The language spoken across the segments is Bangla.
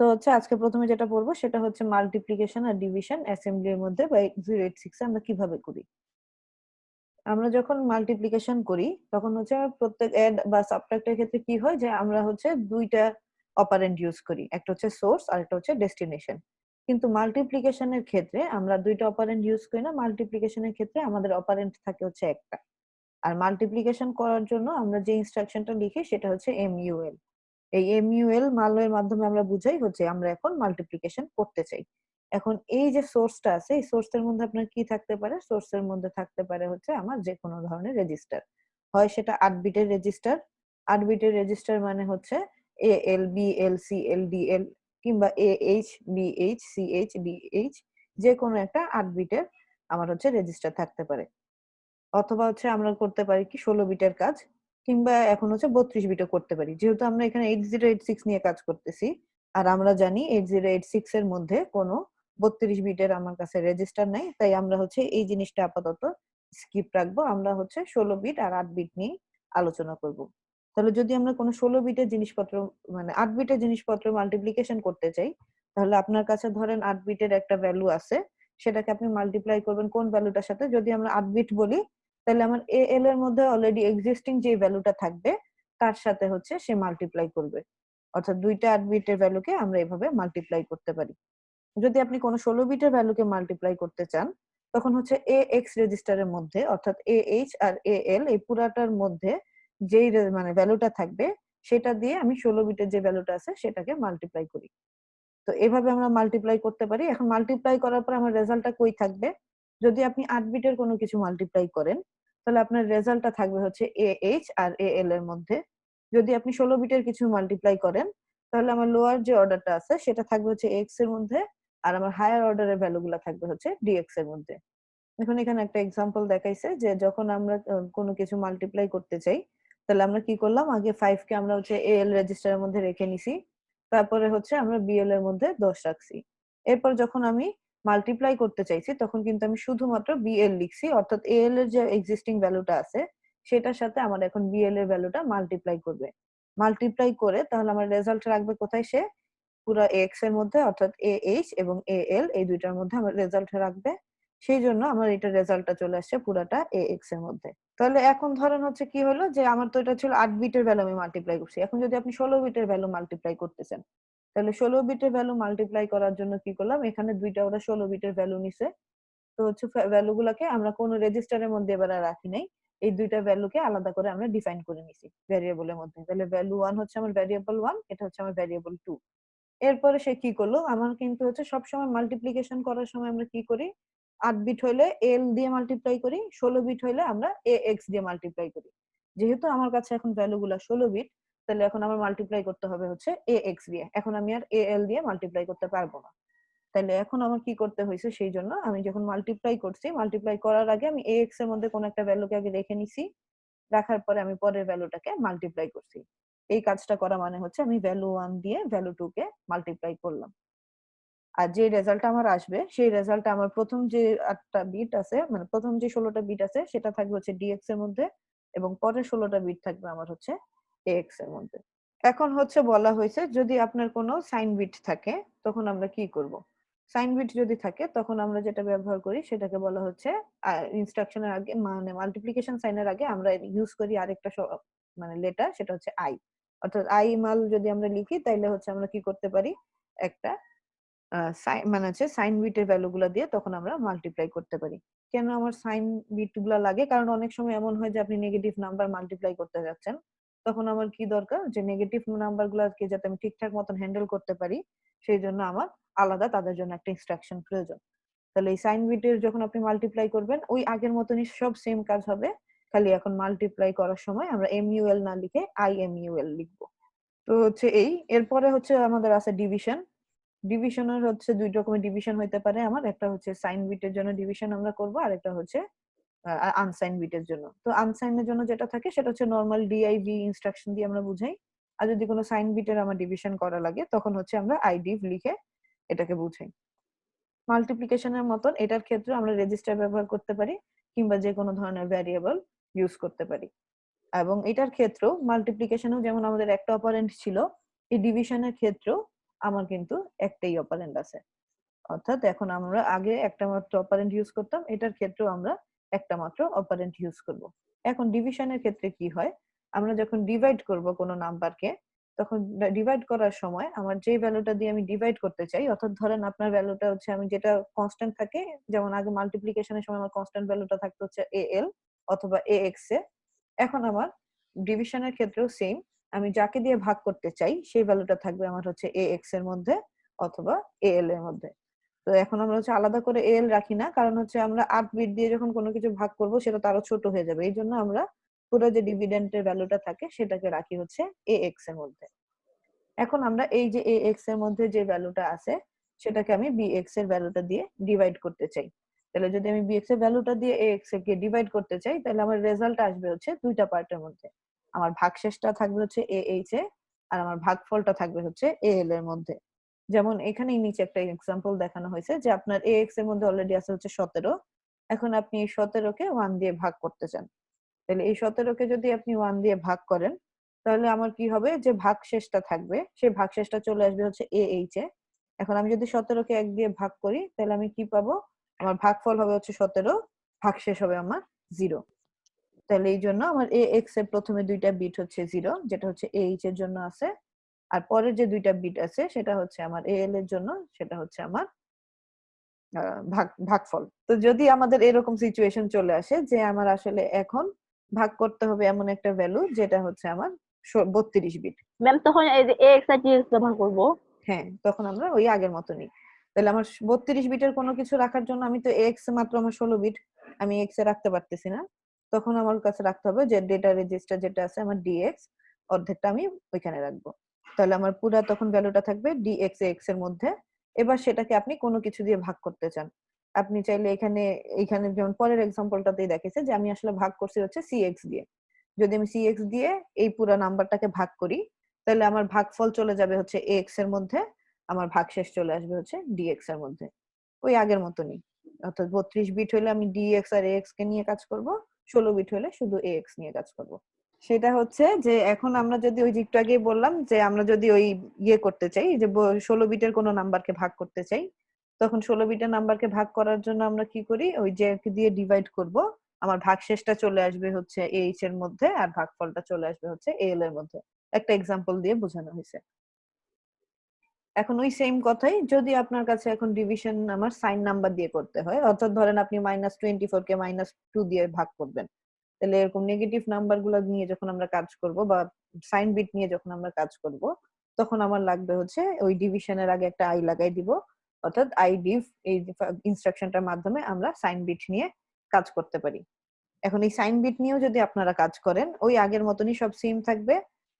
তো হচ্ছে আজকে প্রথমে যেটা পড়বো সেটা হচ্ছে মাল্টিপ্লিকেশন আর ডিভিশন অ্যাসেম্বলির মধ্যে বা 8086 এ আমরা কিভাবে করি। আমরা যখন মাল্টিপ্লিকেশন করি তখন হচ্ছে প্রত্যেক অ্যাড বা সাবট্রাক্টের ক্ষেত্রে কি হয় যে আমরা হচ্ছে দুইটা অপারেন্ড ইউজ করি, একটা হচ্ছে সোর্স আর একটা হচ্ছে ডেস্টিনেশন। কিন্তু মাল্টিপ্লিকেশনের ক্ষেত্রে আমরা দুইটা অপারেন্ড ইউজ করি না, মাল্টিপ্লিকেশনের ক্ষেত্রে আমাদের অপারেন্ড থাকে হচ্ছে একটা। আর মাল্টিপ্লিকেশন করার জন্য আমরা যে ইনস্ট্রাকশনটা লিখি সেটা হচ্ছে এমইউএল। এই এমইউএল মালয়ের মাধ্যমে আমরা বুঝাই হচ্ছে আমরা এখন মাল্টিপ্লিকেশন করতে চাই। এখন এই যে সোর্সটা আছে এই সোর্সের মধ্যে আপনার কি থাকতে পারে, সোর্সের মধ্যে থাকতে পারে হচ্ছে আমার যে কোনো ধরনের রেজিস্টার, হয় সেটা 8 বিটের রেজিস্টার। 8 বিটের রেজিস্টার মানে হচ্ছে A L B L C L D L কিংবা A H B H C H D H, যে কোনো একটা 8 বিটের আমার হচ্ছে রেজিস্টার থাকতে পারে। অথবা হচ্ছে আমরা করতে পারি কি 16 বিটের কাজ, কিংবা এখন হচ্ছে 32 বিটও করতে পারি। যেহেতু আমরা এখানে 8086 নিয়ে কাজ করতেছি আর আমরা জানি 8086 এর মধ্যে কোনো 32 বিটের আমার কাছে রেজিস্টার নাই, তাই আমরা হচ্ছে এই জিনিসটা আপাতত স্কিপ রাখবো। আমরা হচ্ছে 16 বিট আর 8 বিট নিয়ে আলোচনা করব। তাহলে যদি আমরা কোনো 16 বিটের জিনিসপত্র মানে 8 বিটের জিনিসপত্র মাল্টিপ্লিকেশন করতে চাই, তাহলে আপনার কাছে ধরেন 8 বিটের একটা ভ্যালু আছে, সেটাকে আপনি মাল্টিপ্লাই করবেন কোন ভ্যালুটার সাথে। যদি আমরা 8 বিট বলি তাহলে আমার এল এর মধ্যে অলরেডি এক্সিস্টিং যে ভ্যালুটা থাকবে তার সাথে হচ্ছে সে মাল্টিপ্লাই করবে। অর্থাৎ দুইটা 8 বিটের ভ্যালুকে আমরা এভাবে মাল্টিপ্লাই করতে পারি। যদি আপনি কোনো 16 বিটের ভ্যালুকে মাল্টিপ্লাই করতে চান, তখন হচ্ছে এ এক্স রেজিস্টারের মধ্যে অর্থাৎ এ এইচ আর এ এল এই পুরাটার মধ্যে যেই মানে ভ্যালুটা থাকবে সেটা দিয়ে আমি 16 বিটের যে ভ্যালুটা আছে সেটাকে মাল্টিপ্লাই করি। তো এভাবে আমরা মাল্টিপ্লাই করতে পারি। এখন মাল্টিপ্লাই করার পর আমার রেজাল্টটা কই থাকবে? যদি আপনি 8 বিটের কোনো কিছু মাল্টিপ্লাই করেন তাহলে আপনার রেজাল্টটা থাকবে হচ্ছে এ এইচ আর এ এল এর মধ্যে। যদি আপনি 16 বিটের কিছু মাল্টিপ্লাই করেন তাহলে আমার লোয়ার যে অর্ডারটা আছে সেটা থাকবে হচ্ছে এক্স এর মধ্যে, আর আমার হায়ার অর্ডারের ভ্যালুগুলো থাকবে হচ্ছে ডিএক্স এর মধ্যে। এখন এখানে একটা এক্সাম্পল দেখাইছে যে যখন আমরা কোনো কিছু মাল্টিপ্লাই করতে চাই তাহলে আমরা কি করলাম, আগে 5 কে আমরা হচ্ছে এল রেজিস্টারের মধ্যে রেখে নিছি, তারপরে হচ্ছে আমরা বিএল এর মধ্যে 10 রাখছি। এরপর যখন আমি মাল্টিপ্লাই করতে চাইছি তখন কিন্তু আমি শুধুমাত্র বিএল লিখছি, অর্থাৎ এল এর যে এক্সিস্টিং ভ্যালুটা আছে সেটার সাথে আমার এখন বিএল এর ভ্যালুটা মাল্টিপ্লাই করবে। মাল্টিপ্লাই করে তাহলে আমার রেজাল্ট রাখবে কোথায়, সে পুরো এক্স এর মধ্যে অর্থাৎ এ এইচ এবং এ এল এই দুইটার মধ্যে আমার রেজাল্ট রাখবে। সেই জন্য আমার এটা রেজাল্টটা চলে আসছে পুরাটা এ এক্স এর মধ্যে। তাহলে এখন ধরেন হচ্ছে কি হলো যে আমার তো এটা ছিল 8 বিটের ভ্যালু আমি মাল্টিপ্লাই করছি, এখন যদি আপনি 16 বিটের ভ্যালু মাল্টিপ্লাই করতেছেন তাহলে 16 বিটের ভ্যালু মাল্টিপ্লাই করার জন্য কি করলাম, এখানে দুইটা ওরা 16 বিটের ভ্যালু নিছে। তো হচ্ছে ভ্যালু গুলাকে আমরা কোনো রেজিস্টারের মধ্যে এবার আর রাখি নাই, এই দুইটা ভ্যালুকে আলাদা করে আমরা ডিফাইন করে নিছি ভ্যারিয়েবলের মধ্যে। তাহলে ভ্যালু 1 হচ্ছে আমার ভ্যারিয়েবল 1, এটা হচ্ছে আমার ভ্যারিয়েবল 2। এরপরে সে কি করলো, আমার কিন্তু হচ্ছে সবসময় মাল্টিপ্লিকেশন করার সময় আমরা কি করি, 8 বিট হইলে এল দিয়ে মাল্টিপ্লাই করি, 16 বিট হইলে আমরা এ এক্স দিয়ে মাল্টিপ্লাই করি। যেহেতু আমার কাছে এখন ভ্যালু গুলা 16 বিট, তাহলে এখন আমার মাল্টিপ্লাই করতে হবে হচ্ছে এ এক্স দিয়ে, এখন আমি আর এ এল দিয়ে মাল্টিপ্লাই করতে পারবো না। তাহলে এখন আমার কি করতে হয়েছে, সেই জন্য আমি যখন মাল্টিপ্লাই করছি, মাল্টিপ্লাই করার আগে আমি এ এক্স এর মধ্যে কোন একটা ভ্যালুকে আগে রেখে নিছি, রাখার পরে আমি পরের ভ্যালুটাকে মাল্টিপ্লাই করছি। এই কাজটা করা মানে হচ্ছে আমি ভ্যালু 1 দিয়ে ভ্যালু 2 কে মাল্টিপ্লাই করলাম। আর যে রেজাল্ট আমার আসবে সেই রেজাল্ট আমার প্রথম যে 8টা বিট আছে মানে প্রথম যে 16টা বিট আছে সেটা থাকবে হচ্ছে ডিএক্স এর মধ্যে, এবং পরের 16টা বিট থাকবে আমার হচ্ছে এক্স এর মধ্যে। এখন হচ্ছে বলা হয়েছে যদি আপনার কোনো সাইন বিট থাকে তখন আমরা কি করব। সাইন বিট যদি থাকে তখন আমরা যেটা ব্যবহার করি সেটাকে বলা হচ্ছে ইনস্ট্রাকশনের আগে মানে মাল্টিপ্লিকেশন সাইনের আগে আমরা ইউজ করি আরেকটা মানে লেটার, সেটা হচ্ছে আই। অর্থাৎ আই মাল যদি আমরা লিখি তাইলে হচ্ছে আমরা কি করতে পারি, একটা মানে হচ্ছে সাইন বিটের ভ্যালু গুলা দিয়ে তখন আমরা মাল্টিপ্লাই করতে পারি। কেন আমার সাইন বিট গুলা লাগে, কারণ অনেক সময় এমন হয় যে আপনি নেগেটিভ নাম্বার মাল্টিপ্লাই করতে যাচ্ছেন, তখন আমার কি দরকার যে নেগেটিভ নাম্বার গুলাকে যাতে আমি ঠিকঠাক মতন হ্যান্ডেল করতে পারি, সেই জন্য আমার আলাদা তাদের জন্য একটা ইনস্ট্রাকশন প্রয়োজন। তাহলে এই সাইন বিটের যখন আপনি মাল্টিপ্লাই করবেন ওই আগের মতনই সব সেম কাজ হবে, খালি এখন মাল্টিপ্লাই করার সময় আমরা এমইউএল না লিখে আইএমইউএল লিখবো। তো হচ্ছে এই এরপরে হচ্ছে আমাদের আছে ডিভিশন। ডিভিশনের হচ্ছে দুই রকমের ডিভিশন হইতে পারে আমার, একটা হচ্ছে সাইন বিটের জন্য ডিভিশন আমরা করব, আর একটা হচ্ছে আনসাইন বিটের জন্য। তো আনসাইনের জন্য যেটা থাকে সেটা হচ্ছে নরমাল ডিআইভি ইনস্ট্রাকশন দিয়ে আমরা বুঝাই। আর যদি কোনো সাইন বিটের আমার ডিভিশন করা লাগে তখন হচ্ছে আমরা আইডিভ লিখে এটাকে বুঝাই। মাল্টিপ্লিকেশনের মতন এটার ক্ষেত্রে আমরা রেজিস্টার ব্যবহার করতে পারি কিংবা যে কোনো ধরনের ভ্যারিয়েবল ইউজ করতে পারি। এবং এটার ক্ষেত্রেও মাল্টিপ্লিকেশনেও যেমন আমাদের একটা অপারেন্ড ছিল, এই ডিভিশনের ক্ষেত্রেও আমার কিন্তু একটাই অপারেন্ড আছে। অর্থাৎ এখন আমরা আগে একটা মাত্র অপারেন্ড ইউজ করতাম, এটার ক্ষেত্রেও আমরা একটা মাত্র অপারেন্ড ইউজ করব। এখন ডিভিশনের ক্ষেত্রে কি হয়, আমরা যখন ডিভাইড করব কোনো নাম্বারকে, তখন ডিভাইড করার সময় আমার যে ভ্যালুটা দিয়ে আমি ডিভাইড করতে চাই, অর্থাৎ ধরেন আপনার ভ্যালুটা হচ্ছে আমি যেটা কনস্ট্যান্ট থাকে, যেমন আগে মাল্টিপ্লিকেশনের সময় আমার কনস্ট্যান্ট ভ্যালুটা থাকতো হচ্ছে এল অথবা এক্স এ। এখন আমার ডিভিশনের ক্ষেত্রেও সেম, আমি যাকে দিয়ে ভাগ করতে চাই সেই ভ্যালুটা থাকবে আমার হচ্ছে এক্স এর মধ্যে অথবা এল এর মধ্যে। তো এখন আমরা হচ্ছে আলাদা করে এল রাখি না, কারণ হচ্ছে আমরা 8 বিট দিয়ে যখন কোনো কিছু ভাগ করব সেটা তো আরো ছোট হয়ে যাবে, এই জন্য আমরা পুরো যে ডিভিডেন্টের ভ্যালুটা থাকে সেটাকে রাখি হচ্ছে এক্স এর মধ্যে। এখন আমরা এই যে এক্স এর মধ্যে যে ভ্যালুটা আছে সেটাকে আমি বিএক্স এর ভ্যালুটা দিয়ে ডিভাইড করতে চাই। তাহলে যদি আমি বিএক্স এর ভ্যালুটা দিয়ে এক্স কে ডিভাইড করতে চাই, তাহলে আমার রেজাল্ট আসবে হচ্ছে দুইটা পার্টের মধ্যে। আমার ভাগশেষটা থাকবে হচ্ছে এইচ এ, আর আমার ভাগফলটা থাকবে হচ্ছে এল এর মধ্যে। যেমন এখানেই নিচে একটা এক্সাম্পল দেখানো হয়েছে যে আপনার এক্স এর মধ্যে অলরেডি আছে হচ্ছে 17। এখন আপনি এই 17 কে 1 দিয়ে ভাগ করতে চান। তাহলে এই 17 কে যদি আপনি 1 দিয়ে ভাগ করেন, তাহলে আমার কি হবে, যে ভাগশেষটা থাকবে সেই ভাগশেষটা চলে আসবে হচ্ছে এইচ এ। এখন আমি যদি 17 কে 1 দিয়ে ভাগ করি, তাহলে আমি কি পাবো, আমার ভাগফল হবে হচ্ছে 17, ভাগশেষ হবে আমার 0। তাহলে এই জন্য আমার এক্স এর প্রথমে দুইটা বিট হচ্ছে 0, যেটা হচ্ছে এইচ এর জন্য আছে, আর পরের যে দুইটা বিট আছে সেটা হচ্ছে আমার এল এর জন্য, সেটা হচ্ছে আমার ভাগফল। তো যদি আমাদের এরকম সিচুয়েশন চলে আসে যে আমার আসলে এখন ভাগ করতে হবে এমন একটা ভ্যালু যেটা হচ্ছে আমার 32 বিট, ম্যাম তখন এই যে এক্স আর টি ব্যবহার করবো। হ্যাঁ, তখন আমরা ওই আগের মতনই। তাহলে আমার 32 বিটের কোনো কিছু রাখার জন্য আমি তো এক্স মাত্র আমার 16 বিট, আমি এক্স এ রাখতে পারতেছি না। তখন আমার কাছে রাখতে হবে যে ডেটা রেজিস্টার যেটা আছে আমার ডিএক্স, অর্ধেকটা আমি ওইখানে রাখবো। তাহলে আমার পুরা তখন ভ্যালুটা থাকবে ডিএক্স এক্স এর মধ্যে। এবার সেটাকে আপনি কোনো কিছু দিয়ে ভাগ করতে চান, আপনি চাইলে এখানে এখানে যেমন পরের এক্সাম্পলটাতেই দেখেছে যে আমি আসলে ভাগ করছি হচ্ছে সিএক্স দিয়ে। যদি আমি সিএক্স দিয়ে এই পুরো নাম্বারটাকে ভাগ করি, তাহলে আমার ভাগফল চলে যাবে হচ্ছে এক্স এর মধ্যে, আমার ভাগশেষ চলে আসবে হচ্ছে ডিএক্স এর মধ্যে, ওই আগের মতনই। অর্থাৎ 32 বিট হলে আমি ডিএক্স আর এক্স কে নিয়ে কাজ করব, 16 বিট হলে শুধু এক্স নিয়ে কাজ করব। সেটা হচ্ছে যে এখন আমরা যদি ওই যে একটু আগেই বললাম যে আমরা যদি ওই ইয়ে করতে চাই যে 16 বিটের কোনো নাম্বারকে ভাগ করতে চাই, তখন 16 বিটের নাম্বারকে ভাগ করার জন্য আমরা কি করি, ওই যে দিয়ে ডিভাইড করব, আমার ভাগশেষটা চলে আসবে হচ্ছে এইচ এর মধ্যে আর ভাগফলটা চলে আসবে হচ্ছে এল এর মধ্যে। একটা এক্সাম্পল দিয়ে বোঝানো হয়েছে। এখন ওই সেম কথাই যদি আপনার কাছে এখন ডিভিশন আমার সাইন নাম্বার দিয়ে করতে হয়, অর্থাৎ ধরেন আপনি -24 কে -2 দিয়ে ভাগ করবেন, তাহলে এরকম নেগেটিভ নাম্বার গুলো নিয়ে যখন আমরা কাজ করব বা সাইন বিট নিয়ে যখন আমরা কাজ করব, তখন আমার লাগবে হচ্ছে ওই ডিভিশনের আগে একটা আই লাগাই দিব, অর্থাৎ আই ডিভ, এই ইনস্ট্রাকশনটার মাধ্যমে আমরা সাইন বিট নিয়ে কাজ করতে পারি। এখন এই সাইন বিট নিয়েও যদি আপনারা কাজ করেন, ওই আগের মতনই সব সেম থাকবে।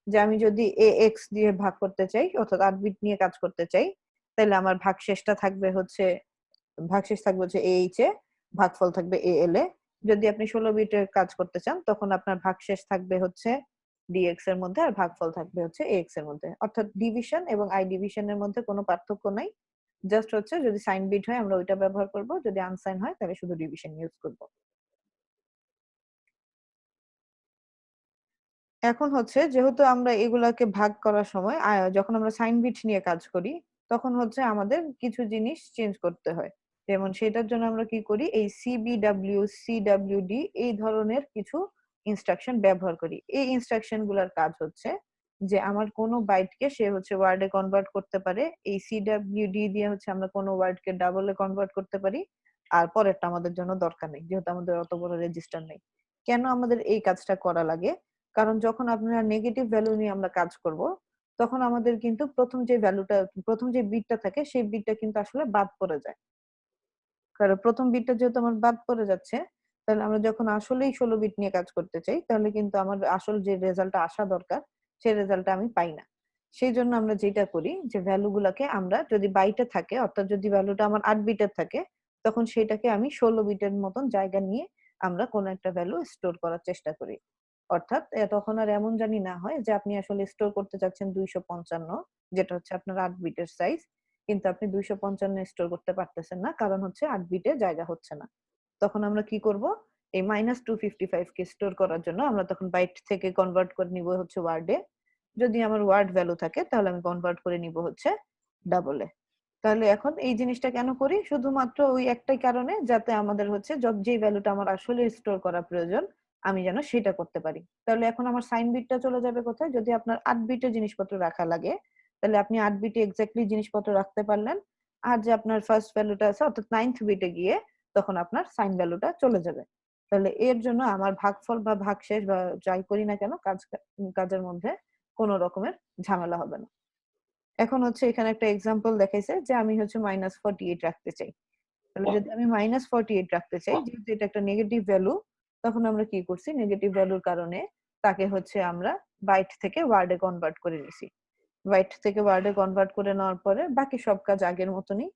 যে আমি যদি এক্স দিয়ে ভাগ করতে চাই, অর্থাৎ 8 বিট নিয়ে কাজ করতে চাই, তাহলে আমার ভাগশেষটা থাকবে হচ্ছে, ভাগশেষ থাকবে হচ্ছে এইচ এ, ভাগফল থাকবে এল এ। যদি আপনি 16 বিটের কাজ করতে চান, তখন আপনার ভাগশেষ থাকবে হচ্ছে ডিএক্স এর মধ্যে আর ভাগফল থাকবে হচ্ছে এক্স এর মধ্যে। অর্থাৎ ডিভিশন এবং আই ডিভিশনের মধ্যে কোনো পার্থক্য নাই, জাস্ট হচ্ছে যদি সাইন বিট হয় আমরা ওইটা ব্যবহার করব, যদি আনসাইন হয় তাহলে শুধু ডিভিশন ইউজ করব। এখন হচ্ছে যেহেতু আমরা এগুলাকে ভাগ করার সময় যখন আমরা সাইন বিট নিয়ে কাজ করি, তখন হচ্ছে আমাদের কিছু জিনিস চেঞ্জ করতে হয়। যেমন সেটার জন্য আমরা কি করি, এই সিবিডব্লিউ সিডব্লিউডি এই ধরনের কিছু ইনস্ট্রাকশন ব্যবহার করি। এই ইনস্ট্রাকশন গুলার কাজ হচ্ছে যে আমার কোনো বাইটকে সে হচ্ছে ওয়ার্ডে কনভার্ট করতে পারে, এই সিডব্লিউডি দিয়ে হচ্ছে আমরা কোনো ওয়ার্ডকে ডাবলে কনভার্ট করতে পারি, আর পরেরটা আমাদের জন্য দরকার নেই যেহেতু আমাদের অত বড় রেজিস্টার নেই। কেন আমাদের এই কাজটা করা লাগে, কারণ যখন আপনার নেগেটিভ ভ্যালু নিয়ে আমরা কাজ করব, তখন আমাদের কিন্তু প্রথম যে বিটটা থাকে সেই বিটটা কিন্তু আসলে বাদ পড়ে যায়। কারণ প্রথম বিটটা যেহেতু আমার বাদ পড়ে যাচ্ছে, তাহলে আমরা যখন আসলেই 16 বিট নিয়ে কাজ করতে চাই, তাহলে কিন্তু আমার আসল যে রেজাল্টটা আসা দরকার সেই রেজাল্টটা আমি পাই না। সেই জন্য আমরা যেটা করি যে ভ্যালু গুলাকে আমরা যদি বাইটে থাকে, অর্থাৎ যদি ভ্যালুটা আমার 8 বিটের থাকে, তখন সেটাকে আমি 16 বিটের মতন জায়গা নিয়ে আমরা কোন একটা ভ্যালু স্টোর করার চেষ্টা করি। অর্থাৎ তখন আর এমন জানি না হয় যে আপনি আসলে স্টোর করতে চাচ্ছেন 255, যেটা হচ্ছে আপনার 8 বিটের সাইজ, কিন্তু আপনি 255 স্টোর করতে পারতেছেন না, কারণ হচ্ছে 8 বিটে জায়গা হচ্ছে না। তখন আমরা কি করব, এই -255 কে স্টোর করার জন্য আমরা তখন বাইট থেকে কনভার্ট করে নিব হচ্ছে ওয়ার্ডে। যদি আমার ওয়ার্ড ভ্যালু থাকে তাহলে আমি কনভার্ট করে নিব হচ্ছে ডাবলে। তাহলে এখন এই জিনিসটা কেন করি? শুধুমাত্র ওই একটাই কারণে, যাতে আমাদের হচ্ছে যেই ভ্যালুটা আমার আসলে স্টোর করা প্রয়োজন আমি যেন সেটা করতে পারি। তাহলে এখন আমার সাইন বিটটা চলে যাবে কোথায়? যদি আপনার ৮ বিটের জিনিসপত্র রাখা লাগে, তাহলে আপনি ৮ বিটে এক্সাক্টলি জিনিসপত্র রাখতে পারলেন। আর যে আপনার ফার্স্ট ভ্যালুটা আছে অর্থাৎ 9th বিটে গিয়ে তখন আপনার সাইন ভ্যালুটা চলে যাবে। তাহলে এর জন্য আমার ভাগফল বা ভাগশেষ বা যাই করি না কেন কাজের মধ্যে কোন রকমের ঝামেলা হবে না। এখন হচ্ছে এখানে একটা এক্সাম্পল দেখাইছে যে আমি হচ্ছে -48 রাখতে চাই। তাহলে যদি আমি -48 রাখতে চাই, যেহেতু এটা একটা নেগেটিভ ভ্যালু, তখন আমরা কি করছি? নেগেটিভ ভ্যালুর কারণে তাকে হচ্ছে আমরা বাইট থেকে ওয়ার্ডে কনভার্ট করে নিছি। বাইট থেকে ওয়ার্ডে কনভার্ট করে নেওয়ার পরে বাকি সব কাজ আগের মতনই।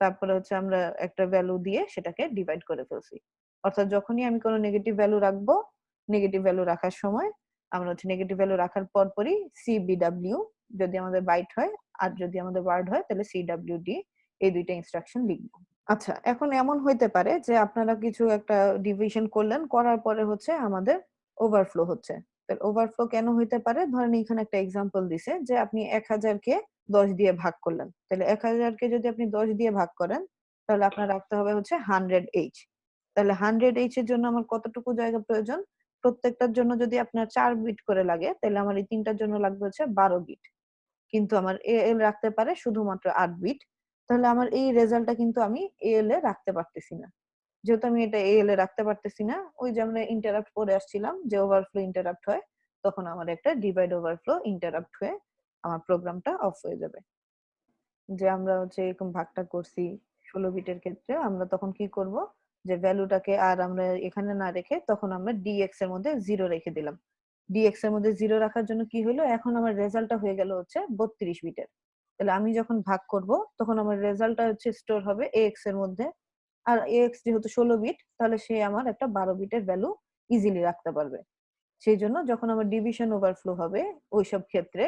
তারপরে হচ্ছে আমরা একটা ভ্যালু দিয়ে সেটাকে ডিভাইড করে ফেলছি। অর্থাৎ যখনই আমি কোনো নেগেটিভ ভ্যালু রাখবো, নেগেটিভ ভ্যালু রাখার সময় আমরা হচ্ছে নেগেটিভ ভ্যালু রাখার পরপরই সিবিডব্লিউ যদি আমাদের বাইট হয়, আর যদি আমাদের ওয়ার্ড হয় তাহলে সিডব্লিউডি, এই দুইটা ইনস্ট্রাকশন লিখবো। আচ্ছা, এখন এমন হইতে পারে যে আপনারা কিছু একটা ডিভিশন করলেন, করার পরে হচ্ছে আমাদের ওভারফ্লো হচ্ছে। তাহলে ওভারফ্লো কেন হইতে পারে? ধরেন এখানে একটা এক্সাম্পল দিছে যে আপনি 1000 কে 10 দিয়ে ভাগ করলেন। তাহলে 1000 কে যদি আপনি 10 দিয়ে ভাগ করেন, তাহলে আপনার রাখতে হবে হচ্ছে 100H। তাহলে 100H এর জন্য আমার কতটুকু জায়গা প্রয়োজন? প্রত্যেকটার জন্য যদি আপনার 4 বিট করে লাগে, তাহলে আমার এই তিনটার জন্য লাগবে হচ্ছে 12 বিট। কিন্তু আমার এএল রাখতে পারে শুধুমাত্র 8 বিট। তাহলে আমার এই রেজাল্টটা কিন্তু আমি এএল এ রাখতে পারতেছি না। যেহেতু আমি এটা এএল এ রাখতে পারতেছি না, ওই যে আমরা ইন্টারাপ্ট পড়ে আসছিলাম যে ওভারফ্লো ইন্টারাপ্ট হয়, তখন আমার একটা ডিভাইড ওভারফ্লো ইন্টারাপ্ট হয়ে আমার প্রোগ্রামটা অফ হয়ে যাবে। যে আমরা হচ্ছে এরকম ভাগটা করছি 16 বিটের ক্ষেত্রে, আমরা তখন কি করব? যে ভ্যালুটাকে আর আমরা এখানে না রেখে তখন আমরা ডিএক্স এর মধ্যে 0 রেখে দিলাম। ডিএক্স এর মধ্যে 0 রাখার জন্য কি হলো? এখন আমার রেজাল্টটা হয়ে গেল হচ্ছে 32 বিটের। তাহলে আমি যখন ভাগ করব তখন আমার রেজাল্টটা হচ্ছে স্টোর হবে এএক্স এর মধ্যে। আর এএক্স যেহেতু 16 বিট, তাহলে সে আমার একটা 12 বিটের ভ্যালু ইজিলি রাখতে পারবে। সেই জন্য যখন আমার ডিভিশন ওভারফ্লো হবে ওইসব ক্ষেত্রে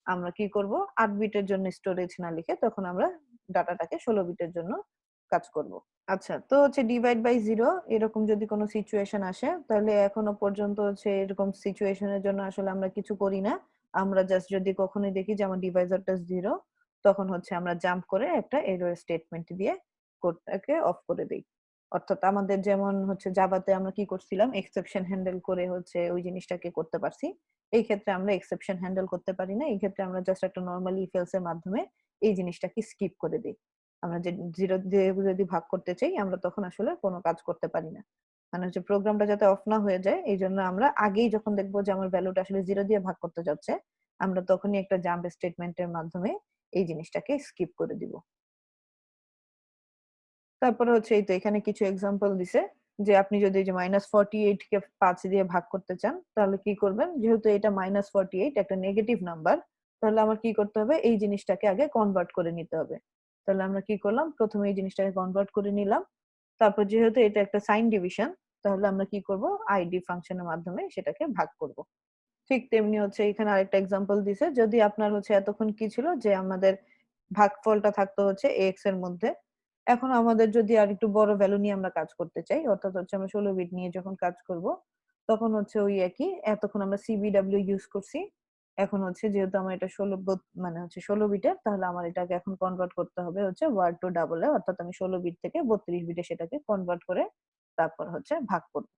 আমরা কি করব? 8 বিটের জন্য স্টোরেজ না লিখে তখন আমরা ডাটাটাকে 16 বিটের জন্য কাজ করব। আচ্ছা, তো হচ্ছে ডিভাইড বাই 0 এরকম যদি কোনো সিচুয়েশন আসে, তাহলে এখনো পর্যন্ত হচ্ছে এরকম সিচুয়েশনের জন্য আসলে আমরা কিছু করি না। আমরা জাস্ট যদি কখনোই দেখি যে আমার ডিভাইজারটা 0, তখন হচ্ছে আমরা জাম্প করে একটা এরর স্টেটমেন্ট দিয়ে কোডটাকে অফ করে দেই। অর্থাৎ আমাদের যেমন হচ্ছে জাভাতে আমরা কি করছিলাম? এক্সেপশন হ্যান্ডেল করে হচ্ছে ওই জিনিসটাকে করতে পারছি। এই ক্ষেত্রে আমরা এক্সেপশন হ্যান্ডেল করতে পারি না। এই ক্ষেত্রে আমরা জাস্ট একটা নরমাল ইফ এলস এর মাধ্যমে এই জিনিসটাকে স্কিপ করে দেই। আমরা যে 0 দিয়ে যদি ভাগ করতে চাই, আমরা তখন আসলে কোনো কাজ করতে পারি না। মানে হচ্ছে প্রোগ্রামটা যাতে অফ না হয়ে যায়, এইজন্য আমরা আগেই যখন দেখবো যে আমার ভ্যালুটা আসলে 0 দিয়ে ভাগ করতে যাচ্ছে, আমরা তখনই একটা জাম্প স্টেটমেন্টের মাধ্যমে এই জিনিসটাকে স্কিপ করে দিব। তারপরে হচ্ছে এই তো এখানে কিছু এক্সাম্পল দিছে যে আপনি যদি এই যে -48 কে 5 দিয়ে ভাগ করতে চান, তাহলে কি করবেন? যেহেতু এটা -48 একটা নেগেটিভ নাম্বার, তাহলে আমার কি করতে হবে? এই জিনিসটাকে আগে কনভার্ট করে নিতে হবে। তাহলে আমরা কি করলাম? প্রথমে এই জিনিসটাকে কনভার্ট করে নিলাম। তারপর যেহেতু এটা একটা সাইন ডিভিশন, তাহলে আমরা কি করব? আইডি ফাংশনের মাধ্যমে সেটাকে ভাগ করব। ঠিক তেমনি হচ্ছে এখানে আরেকটা এক্সাম্পল দিছে। যদি আপনার হচ্ছে এতক্ষণ কি ছিল যে আমাদের ভাগফলটা থাকতো হচ্ছে এক্স এর মধ্যে। এখন আমাদের যদি আরেকটু বড় ভ্যালু নিয়ে আমরা কাজ করতে চাই, অর্থাৎ হচ্ছে আমরা 16 বিট নিয়ে যখন কাজ করব, তখন হচ্ছে ওই একই এতক্ষণ আমরা সিবিডব্লিউ ইউজ করছি। এখন হচ্ছে যেহেতু আমার এটা মানে হচ্ছে 16 বিটের, তাহলে আমার এটাকে এখন কনভার্ট করতে হবে হচ্ছে ওয়ার্ড টু ডাবল এ, অর্থাৎ আমি 16 বিট থেকে 32 বিটে সেটাকে কনভার্ট করে তারপর হচ্ছে ভাগ করব।